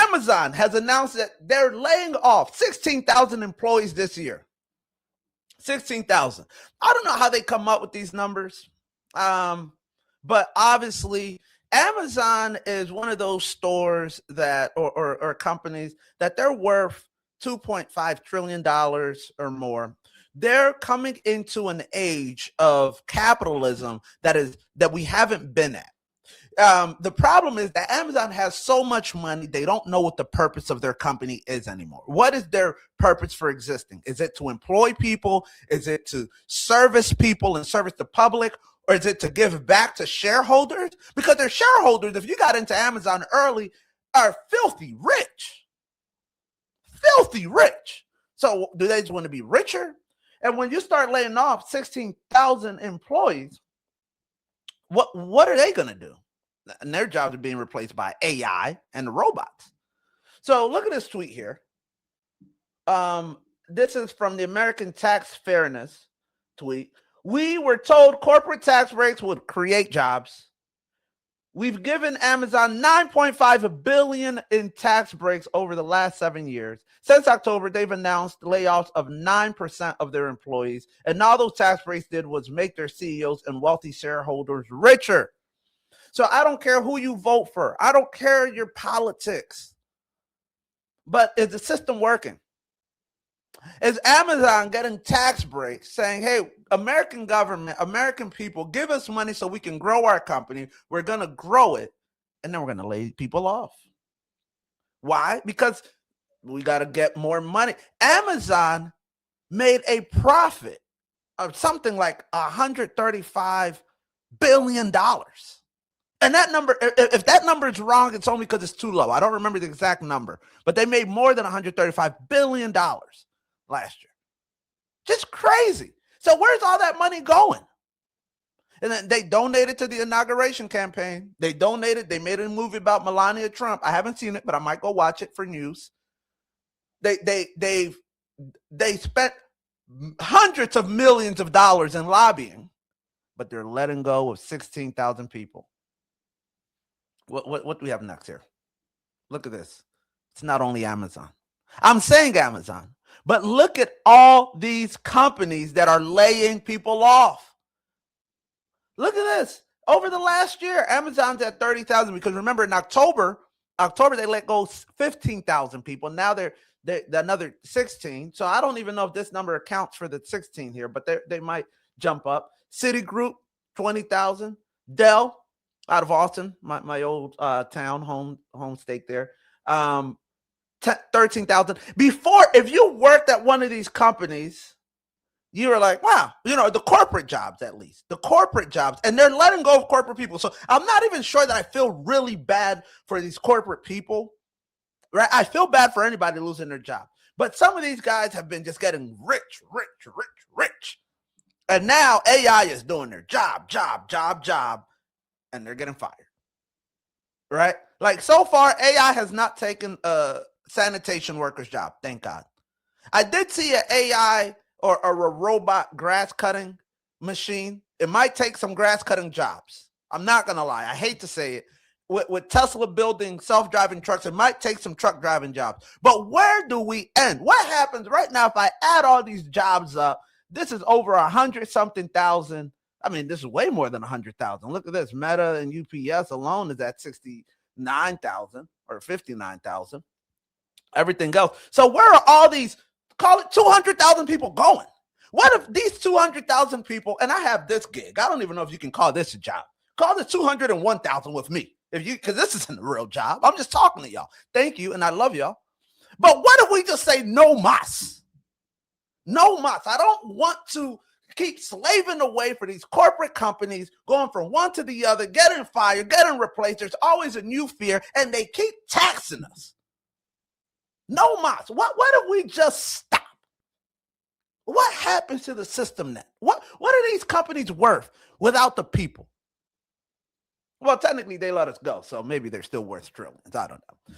Amazon has announced that they're laying off 16,000 employees this year. 16,000. I don't know how they come up with these numbers, but obviously Amazon is one of those stores that or companies that they're worth $2.5 trillion or more. They're coming into an age of capitalism that we haven't been at. The problem is that Amazon has so much money, they don't know what the purpose of their company is anymore. What is their purpose for existing? Is it to employ people? Is it to service people and service the public? Or is it to give back to shareholders? Because their shareholders, if you got into Amazon early, are filthy rich. Filthy rich. So do they just want to be richer? And when you start laying off 16,000 employees, what are they going to do? And their jobs are being replaced by AI and the robots. So look at this tweet here. This is from the American Tax Fairness tweet. We were told corporate tax breaks would create jobs. We've given Amazon $9.5 billion in tax breaks over the last 7 years. Since October, they've announced layoffs of 9% of their employees. And all those tax breaks did was make their CEOs and wealthy shareholders richer. So I don't care who you vote for. I don't care your politics. But is the system working? Is Amazon getting tax breaks saying, hey, American government, American people, give us money so we can grow our company. We're going to grow it. And then we're going to lay people off. Why? Because we got to get more money. Amazon made a profit of something like $135 billion. And that number, if that number is wrong, it's only because it's too low. I don't remember the exact number, but they made more than $135 billion last year. Just crazy. So where's all that money going? And then they donated to the inauguration campaign. They donated. They made a movie about Melania Trump. I haven't seen it, but I might go watch it for news. They spent hundreds of millions of dollars in lobbying, but they're letting go of 16,000 people. What do we have next here? Look at this. It's not only Amazon. I'm saying Amazon, but look at all these companies that are laying people off. Look at this. Over the last year, Amazon's at 30,000 because remember in October they let go 15,000 people. Now they're another 16. So I don't even know if this number accounts for the 16 here, but they might jump up. Citigroup, 20,000. Dell, out of Austin, my old town, home state there, 13,000. Before, if you worked at one of these companies, you were like, wow, the corporate jobs, at least the corporate jobs, and they're letting go of corporate people. So I'm not even sure that I feel really bad for these corporate people, right? I feel bad for anybody losing their job, but some of these guys have been just getting rich. And now AI is doing their job, and they're getting fired, right? Like so far, AI has not taken a sanitation worker's job. Thank God. I did see an AI or a robot grass cutting machine. It might take some grass cutting jobs. I'm not going to lie. I hate to say it. With Tesla building self-driving trucks, it might take some truck driving jobs. But where do we end? What happens right now if I add all these jobs up? This is over 100-something thousand. I mean, this is way more than 100,000. Look at this. Meta and UPS alone is at 69,000 or 59,000. Everything else. So where are all these, call it 200,000 people going? What if these 200,000 people, and I have this gig. I don't even know if you can call this a job. Call this 201,000 with me. Because this isn't a real job. I'm just talking to y'all. Thank you, and I love y'all. But what if we just say no mas? No mas. I don't want to keep slaving away for these corporate companies, going from one to the other, getting fired, getting replaced. There's always a new fear, and they keep taxing us. No mas. What if we just stop? What happens to the system then? What are these companies worth without the people? Well, technically, they let us go, so maybe they're still worth trillions. I don't know.